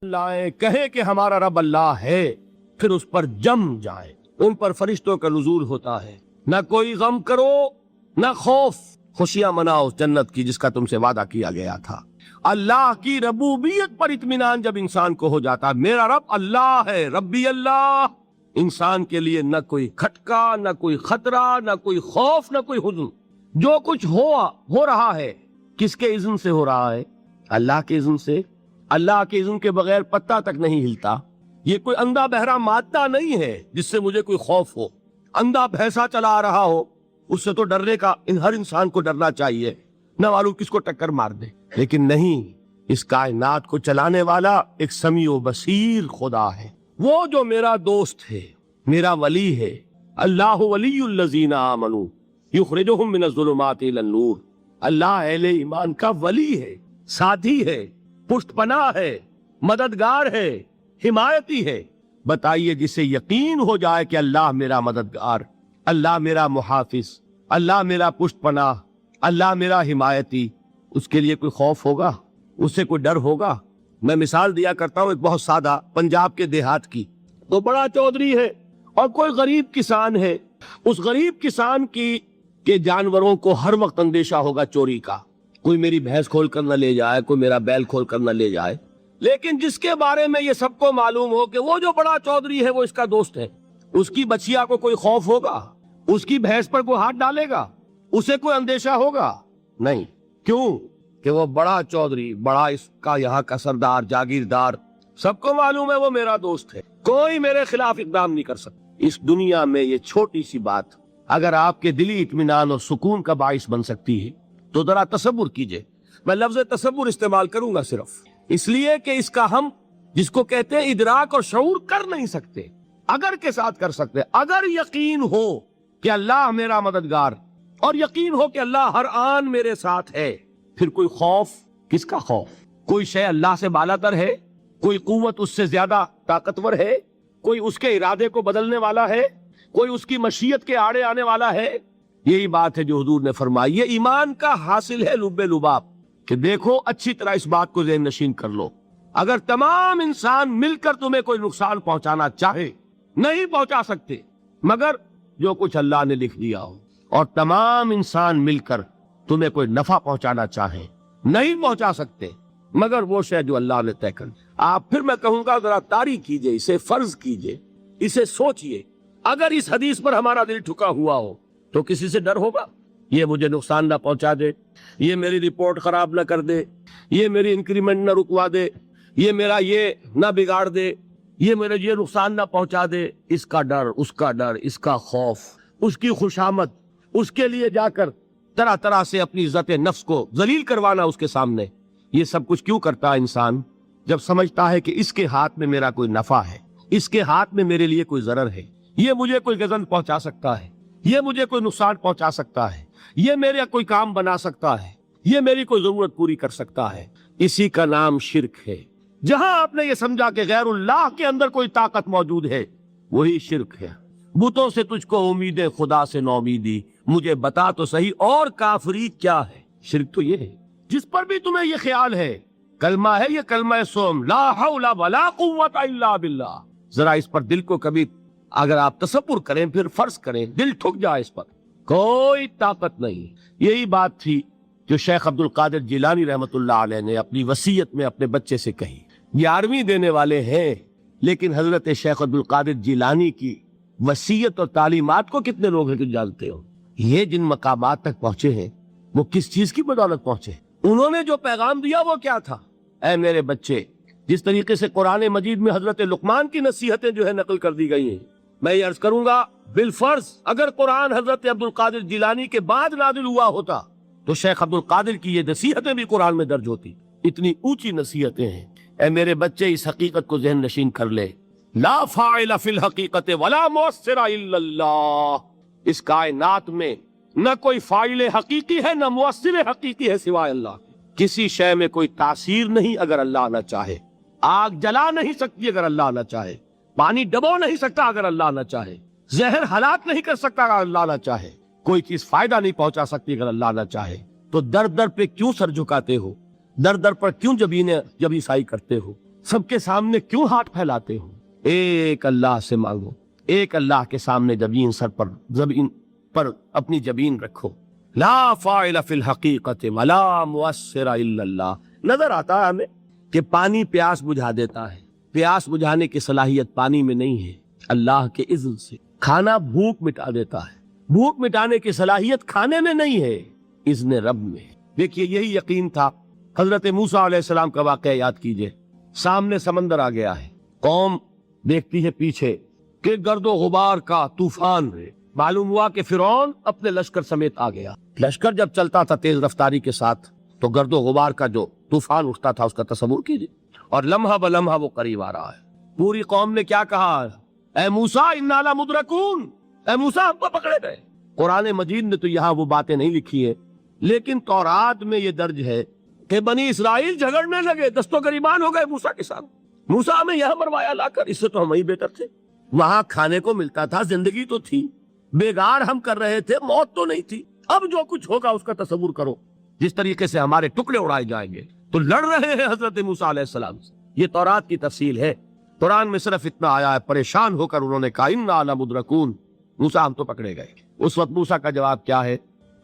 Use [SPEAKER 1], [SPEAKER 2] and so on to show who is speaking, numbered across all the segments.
[SPEAKER 1] لائیں کہیں کہ ہمارا رب اللہ ہے، پھر اس پر جم جائیں۔ ان پر فرشتوں کا نزول ہوتا ہے، نہ کوئی غم کرو نہ خوف، خوشیاں مناؤ اس جنت کی جس کا تم سے وعدہ کیا گیا تھا۔ اللہ کی ربوبیت پر اطمینان جب انسان کو ہو جاتا، میرا رب اللہ ہے، ربی اللہ، انسان کے لیے نہ کوئی کھٹکا، نہ کوئی خطرہ، نہ کوئی خوف، نہ کوئی حزن۔ جو کچھ ہو رہا ہے کس کے اذن سے ہو رہا ہے؟ اللہ کے اذن سے۔ اللہ کے اذن کے بغیر پتہ تک نہیں ہلتا۔ یہ کوئی اندھا بہرا مادہ نہیں ہے جس سے مجھے کوئی خوف ہو۔ اندھا بھینسا چلا آ رہا ہو اس سے تو ڈرنے کا ہر انسان کو ڈرنا چاہیے، نہ معلوم کس کو ٹکر مار دے۔ لیکن نہیں، اس کائنات کو چلانے والا ایک سمیع و بصیر خدا ہے، وہ جو میرا دوست ہے، میرا ولی ہے۔ اللہ ولی الذین آمنوا یخرجہم من الظلمات الی النور۔ اللہ اہل ایمان کا ولی ہے، ساتھی ہے، پشت پناہ ہے، مددگار ہے، حمایتی ہے۔ بتائیے جسے یقین ہو جائے کہ اللہ میرا مددگار، اللہ میرا محافظ، اللہ میرا پشت پناہ، اللہ میرا حمایتی، اس کے لیے کوئی خوف ہوگا؟ اس سے کوئی ڈر ہوگا؟ میں مثال دیا کرتا ہوں ایک بہت سادہ، پنجاب کے دیہات کی۔ تو بڑا چودھری ہے اور کوئی غریب کسان ہے۔ اس غریب کسان کے جانوروں کو ہر وقت اندیشہ ہوگا چوری کا، کوئی میری بھینس کھول کر نہ لے جائے، کوئی میرا بیل کھول کر نہ لے جائے۔ لیکن جس کے بارے میں یہ سب کو معلوم ہو کہ وہ جو بڑا چودھری ہے وہ اس کا دوست ہے، اس کی بچیا کو کوئی خوف ہوگا؟ اس کی بھینس پر کوئی ہاتھ ڈالے گا؟ اسے کوئی اندیشہ ہوگا؟ نہیں۔ کیوں؟ کہ وہ بڑا چودھری، بڑا اس کا یہاں کا سردار، جاگیردار، سب کو معلوم ہے وہ میرا دوست ہے، کوئی میرے خلاف اقدام نہیں کر سکتا۔ اس دنیا میں یہ چھوٹی سی بات اگر آپ کے دلی اطمینان اور سکون کا باعث بن سکتی ہے تو ذرا تصور کیجئے۔ میں لفظ تصور استعمال کروں گا صرف اس لیے کہ اس کا ہم جس کو کہتے ہیں ادراک اور شعور کر نہیں سکتے، اگر کے ساتھ کر سکتے۔ اگر یقین ہو کہ اللہ میرا مددگار اور یقین ہو کہ اللہ ہر آن میرے ساتھ ہے، پھر کوئی خوف؟ کس کا خوف؟ کوئی شے اللہ سے بالاتر ہے؟ کوئی قوت اس سے زیادہ طاقتور ہے؟ کوئی اس کے ارادے کو بدلنے والا ہے؟ کوئی اس کی مشیت کے آڑے آنے والا ہے؟ یہی بات ہے جو حضور نے فرمائی۔ یہ ایمان کا حاصل ہے لب لباب، کہ دیکھو اچھی طرح اس بات کو ذہن نشین کر لو، اگر تمام انسان مل کر تمہیں کوئی نقصان پہنچانا چاہے نہیں پہنچا سکتے مگر جو کچھ اللہ نے لکھ دیا ہو، اور تمام انسان مل کر تمہیں کوئی نفع پہنچانا چاہیں نہیں پہنچا سکتے مگر وہ شے جو اللہ نے طے کر۔ آپ پھر میں کہوں گا ذرا طاری کیجئے، اسے فرض کیجئے، اسے سوچئے، اگر اس حدیث پر ہمارا دل ٹھکا ہوا ہو تو کسی سے ڈر ہوگا؟ یہ مجھے نقصان نہ پہنچا دے، یہ میری رپورٹ خراب نہ کر دے، یہ میری انکریمنٹ نہ رکوا دے، یہ میرا یہ نہ بگاڑ دے، یہ میرے یہ نقصان نہ پہنچا دے۔ اس کا ڈر، اس کا ڈر، اس کا خوف، اس کی خوشامد، اس کے لیے جا کر طرح طرح سے اپنی عزت نفس کو ذلیل کروانا اس کے سامنے، یہ سب کچھ کیوں کرتا ہے انسان؟ جب سمجھتا ہے کہ اس کے ہاتھ میں میرا کوئی نفع ہے، اس کے ہاتھ میں میرے لیے کوئی ضرر ہے، یہ مجھے کوئی غضب پہنچا سکتا ہے، یہ مجھے کوئی نقصان پہنچا سکتا ہے، یہ میرا کوئی کام بنا سکتا ہے، یہ میری کوئی ضرورت پوری کر سکتا ہے، اسی کا نام شرک ہے۔ جہاں آپ نے یہ سمجھا کہ غیر اللہ کے اندر کوئی طاقت موجود ہے، وہی شرک ہے۔ بتوں سے تجھ کو امید خدا سے نومیدی، مجھے بتا تو صحیح اور کافری کیا ہے؟ شرک تو یہ ہے۔ جس پر بھی تمہیں یہ خیال ہے، کلمہ ہے یہ کلمہ سوم، لا حول ولا قوت الا باللہ، ذرا اس پر دل کو کبھی اگر آپ تصور کریں، پھر فرض کریں، دل ٹھک جائے اس پر، کوئی طاقت نہیں۔ یہی بات تھی جو شیخ عبد القادر جیلانی رحمۃ اللہ علیہ نے اپنی وصیت میں اپنے بچے سے کہی۔ 11ویں دینے والے ہیں، لیکن حضرت شیخ عبد القادر جیلانی کی وصیت اور تعلیمات کو کتنے لوگ ہیں کہ جانتے ہو؟ یہ جن مقامات تک پہنچے ہیں وہ کس چیز کی بدولت پہنچے؟ انہوں نے جو پیغام دیا وہ کیا تھا؟ اے میرے بچے، جس طریقے سے قرآن مجید میں حضرت لقمان کی نصیحتیں جو ہے نقل کر دی گئی ہیں، میں یہ عرض کروں گا بالفرض اگر قرآن حضرت عبد القادر جیلانی کے بعد نازل ہوا ہوتا تو شیخ عبد القادر کی یہ نصیحتیں بھی قرآن میں درج ہوتی۔ اتنی اونچی نصیحتیں ہیں۔ اے میرے بچے، اس حقیقت کو ذہن نشین کر لے، لا فاعل فی الحقیقت ولا مؤثر الا اللہ۔ اس کائنات میں نہ کوئی فاعل حقیقی ہے نہ مؤثر حقیقی ہے سوائے اللہ۔ کسی شے میں کوئی تاثیر نہیں اگر اللہ نہ چاہے، آگ جلا نہیں سکتی اگر اللہ نہ چاہے، پانی ڈبو نہیں سکتا اگر اللہ نہ چاہے، زہر ہلاک نہیں کر سکتا اگر اللہ نہ چاہے، کوئی چیز فائدہ نہیں پہنچا سکتی اگر اللہ نہ چاہے۔ تو در در پہ کیوں سر جھکاتے ہو؟ در در پر کیوں جبیں سائی کرتے ہو؟ سب کے سامنے کیوں ہاتھ پھیلاتے ہو؟ ایک اللہ سے مانگو، ایک اللہ کے سامنے زمین پر اپنی جبین رکھو۔ لا فاعل فی الحقیقت ولا مؤثر الا اللہ۔ نظر آتا ہے ہمیں کہ پانی پیاس بجھا دیتا ہے، پیاس بجھانے کی صلاحیت پانی میں نہیں ہے، اللہ کے اذن سے۔ کھانا بھوک مٹا دیتا ہے، بھوک مٹانے کی صلاحیت کھانے میں نہیں ہے، اذن رب میں۔ دیکھیے یہی یقین تھا۔ حضرت موسیٰ علیہ السلام کا واقعہ یاد کیجئے، سامنے سمندر آ گیا ہے، قوم دیکھتی ہے پیچھے کہ گرد و غبار کا طوفان ہے، معلوم ہوا کہ فرعون اپنے لشکر سمیت آ گیا۔ لشکر جب چلتا تھا تیز رفتاری کے ساتھ تو گرد و غبار کا جو طوفان اٹھتا تھا اس کا تصور کیجئے، اور لمحہ بلمحہ وہ قریب آ رہا ہے۔ پوری قوم نے کیا کہا؟ اے موسیٰ انا لمدرکون، اے موسیٰ ہم کو پکڑے گئے۔ قرآن مجید نے تو یہاں وہ باتیں نہیں لکھی ہے، لیکن تورات میں یہ درج ہے کہ بنی اسرائیل جھگڑنے لگے، دست و گریبان ہو گئے موسیٰ کے ساتھ۔ موسیٰ ہمیں یہاں مروایا لا کر، اس سے تو ہم ہی بہتر تھے، وہاں کھانے کو ملتا تھا، زندگی تو تھی، بیگار ہم کر رہے تھے، موت تو نہیں تھی۔ اب جو کچھ ہوگا اس کا تصور کرو، جس طریقے سے ہمارے ٹکڑے اڑائے جائیں گے۔ تو لڑ رہے ہیں حضرت موسیٰ علیہ السلام سے۔ یہ تورات کی تفصیل ہے، قرآن میں صرف اتنا آیا ہے، پریشان ہو کر انہوں نے کہا انا لمدرکون، موسیٰ ہم تو پکڑے گئے۔ اس وقت موسیٰ کا جواب کیا ہے؟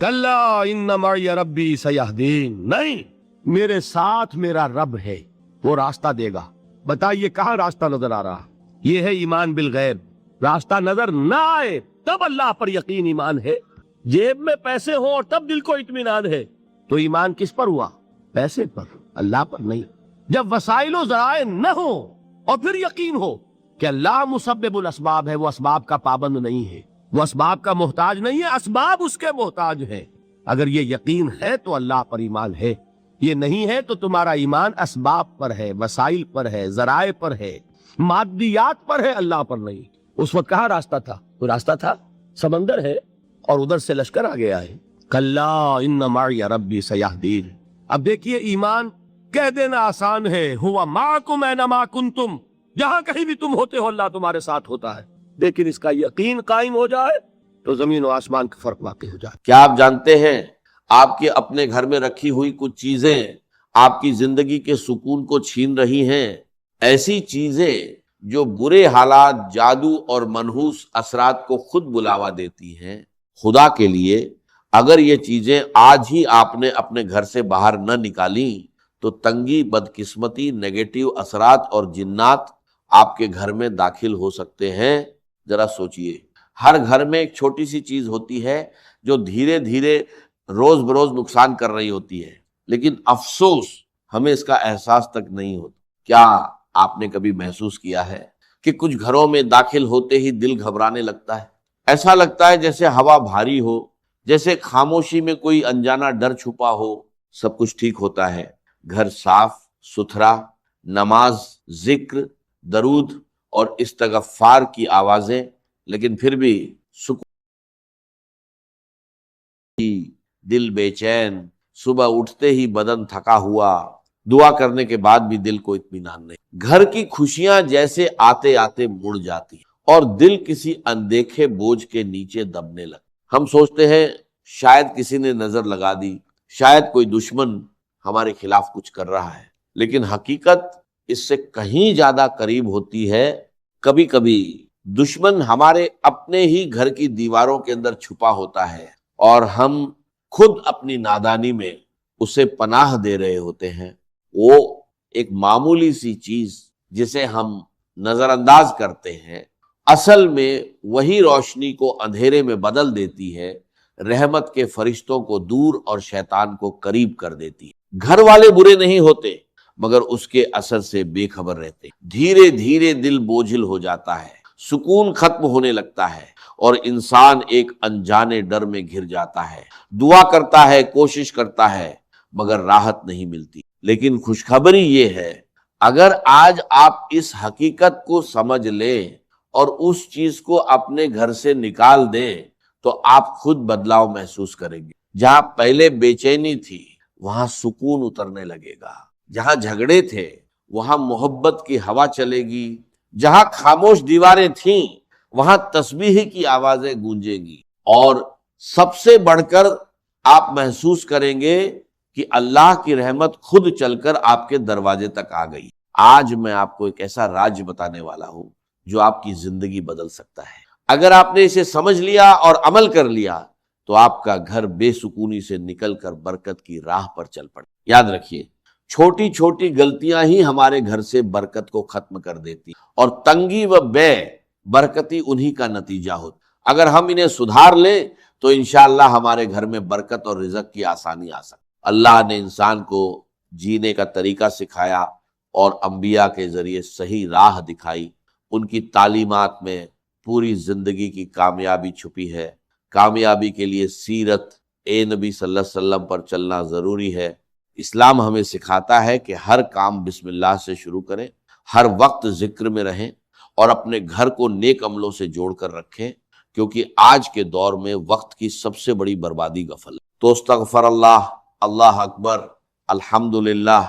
[SPEAKER 1] کلا ان معی ربی سیہدین، نہیں، میرے ساتھ میرا رب ہے، وہ راستہ دے گا۔ بتائیے کہاں راستہ نظر آ رہا؟ یہ ہے ایمان بالغیب۔ راستہ نظر نہ آئے تب اللہ پر یقین ایمان ہے، جیب میں پیسے ہوں اور تب دل کو اطمینان ہے، تو ایمان کس پر ہوا؟ پیسے پر، اللہ پر نہیں۔ جب وسائل و ذرائع نہ ہو اور پھر یقین ہو کہ اللہ مسبب الاسباب ہے، وہ اسباب کا پابند نہیں ہے، وہ اسباب کا محتاج نہیں ہے، اسباب اس کے محتاج ہیں۔ اگر یہ یقین ہے تو اللہ پر ایمان ہے، یہ نہیں ہے تو تمہارا ایمان اسباب پر ہے، وسائل پر ہے، ذرائع پر ہے، مادیات پر ہے، اللہ پر نہیں۔ اس وقت کہاں راستہ تھا؟ وہ راستہ تھا سمندر ہے اور ادھر سے لشکر آ گیا ہے۔ کلا ان معی ربی سیہدین۔ اب دیکھیے ایمان کہہ دینا آسان ہے، ہوا معکم اینما کنتم، جہاں کہیں بھی تم ہوتے ہو اللہ تمہارے ساتھ ہوتا ہے، لیکن اس کا یقین قائم ہو جائے تو زمین و آسمان کا فرق واقع ہو جائے۔
[SPEAKER 2] کیا آپ جانتے ہیں آپ کے اپنے گھر میں رکھی ہوئی کچھ چیزیں آپ کی زندگی کے سکون کو چھین رہی ہیں؟ ایسی چیزیں جو برے حالات، جادو اور منحوس اثرات کو خود بلاوا دیتی ہیں۔ خدا کے لیے اگر یہ چیزیں آج ہی آپ نے اپنے گھر سے باہر نہ نکالیں تو تنگی، بدقسمتی، نیگیٹو اثرات اور جنات آپ کے گھر میں داخل ہو سکتے ہیں۔ ذرا سوچئے، ہر گھر میں ایک چھوٹی سی چیز ہوتی ہے جو دھیرے دھیرے روز بروز نقصان کر رہی ہوتی ہے، لیکن افسوس ہمیں اس کا احساس تک نہیں ہوتا۔ کیا آپ نے کبھی محسوس کیا ہے کہ کچھ گھروں میں داخل ہوتے ہی دل گھبرانے لگتا ہے؟ ایسا لگتا ہے جیسے ہوا بھاری ہو، جیسے خاموشی میں کوئی انجانا ڈر چھپا ہو۔ سب کچھ ٹھیک ہوتا ہے، گھر صاف ستھرا، نماز، ذکر، درود اور استغفار کی آوازیں، لیکن پھر بھی سکون، دل بے چین، صبح اٹھتے ہی بدن تھکا ہوا، دعا کرنے کے بعد بھی دل کو اطمینان نہیں۔ گھر کی خوشیاں جیسے آتے آتے مڑ جاتی اور دل کسی اندیکھے بوجھ کے نیچے دبنے لگتا۔ ہم سوچتے ہیں شاید کسی نے نظر لگا دی، شاید کوئی دشمن ہمارے خلاف کچھ کر رہا ہے، لیکن حقیقت اس سے کہیں زیادہ قریب ہوتی ہے۔ کبھی کبھی دشمن ہمارے اپنے ہی گھر کی دیواروں کے اندر چھپا ہوتا ہے اور ہم خود اپنی نادانی میں اسے پناہ دے رہے ہوتے ہیں۔ وہ ایک معمولی سی چیز جسے ہم نظر انداز کرتے ہیں، اصل میں وہی روشنی کو اندھیرے میں بدل دیتی ہے، رحمت کے فرشتوں کو دور اور شیطان کو قریب کر دیتی ہے۔ گھر والے برے نہیں ہوتے مگر اس کے اثر سے بے خبر رہتے، دھیرے دھیرے دل بوجھل ہو جاتا ہے، سکون ختم ہونے لگتا ہے اور انسان ایک انجانے ڈر میں گھر جاتا ہے۔ دعا کرتا ہے، کوشش کرتا ہے، مگر راحت نہیں ملتی۔ لیکن خوشخبری یہ ہے، اگر آج آپ اس حقیقت کو سمجھ لیں اور اس چیز کو اپنے گھر سے نکال دیں تو آپ خود بدلاؤ محسوس کریں گے۔ جہاں پہلے بے چینی تھی وہاں سکون اترنے لگے گا، جہاں جھگڑے تھے وہاں محبت کی ہوا چلے گی، جہاں خاموش دیواریں تھیں وہاں تسبیح کی آوازیں گونجیں گی، اور سب سے بڑھ کر آپ محسوس کریں گے کہ اللہ کی رحمت خود چل کر آپ کے دروازے تک آ گئی۔ آج میں آپ کو ایک ایسا راج بتانے والا ہوں جو آپ کی زندگی بدل سکتا ہے۔ اگر آپ نے اسے سمجھ لیا اور عمل کر لیا تو آپ کا گھر بے سکونی سے نکل کر برکت کی راہ پر چل پڑے۔ یاد رکھیے، چھوٹی چھوٹی غلطیاں ہی ہمارے گھر سے برکت کو ختم کر دیتی، اور تنگی و بے برکتی انہی کا نتیجہ ہوتا۔ اگر ہم انہیں سدھار لیں تو انشاءاللہ ہمارے گھر میں برکت اور رزق کی آسانی آ سکتی۔ اللہ نے انسان کو جینے کا طریقہ سکھایا اور انبیاء کے ذریعے صحیح راہ دکھائی۔ ان کی تعلیمات میں پوری زندگی کی کامیابی چھپی ہے۔ کامیابی کے لیے سیرت نبی صلی اللہ علیہ وسلم پر چلنا ضروری ہے۔ اسلام ہمیں سکھاتا ہے کہ ہر کام بسم اللہ سے شروع کریں، ہر وقت ذکر میں رہیں، اور اپنے گھر کو نیک عملوں سے جوڑ کر رکھیں، کیونکہ آج کے دور میں وقت کی سب سے بڑی بربادی غفلت ہے۔ تو استغفر اللہ، اللہ اکبر، الحمدللہ،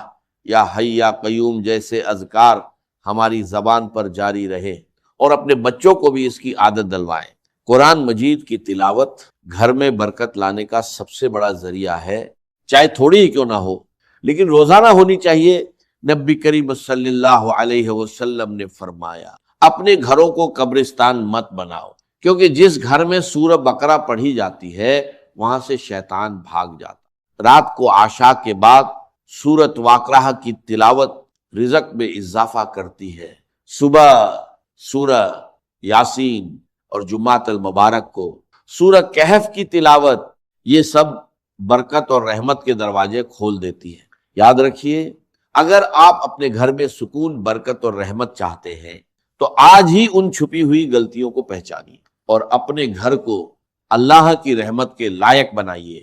[SPEAKER 2] یا حی یا قیوم جیسے اذکار ہماری زبان پر جاری رہے، اور اپنے بچوں کو بھی اس کی عادت دلوائیں۔ قرآن مجید کی تلاوت گھر میں برکت لانے کا سب سے بڑا ذریعہ ہے، چاہے تھوڑی ہی کیوں نہ ہو، لیکن روزانہ ہونی چاہیے۔ نبی کریم صلی اللہ علیہ وسلم نے فرمایا، اپنے گھروں کو قبرستان مت بناؤ، کیونکہ جس گھر میں سورہ بقرہ پڑھی جاتی ہے وہاں سے شیطان بھاگ جاتا۔ رات کو عشاء کے بعد سورۃ واقعہ کی تلاوت رزق میں اضافہ کرتی ہے۔ صبح سورہ یاسین اور جمعۃ المبارک کو سورہ کہف کی تلاوت، یہ سب برکت اور رحمت کے دروازے کھول دیتی ہے۔ یاد رکھیے، اگر آپ اپنے گھر میں سکون، برکت اور رحمت چاہتے ہیں تو آج ہی ان چھپی ہوئی غلطیوں کو پہچانیے اور اپنے گھر کو اللہ کی رحمت کے لائق بنائیے۔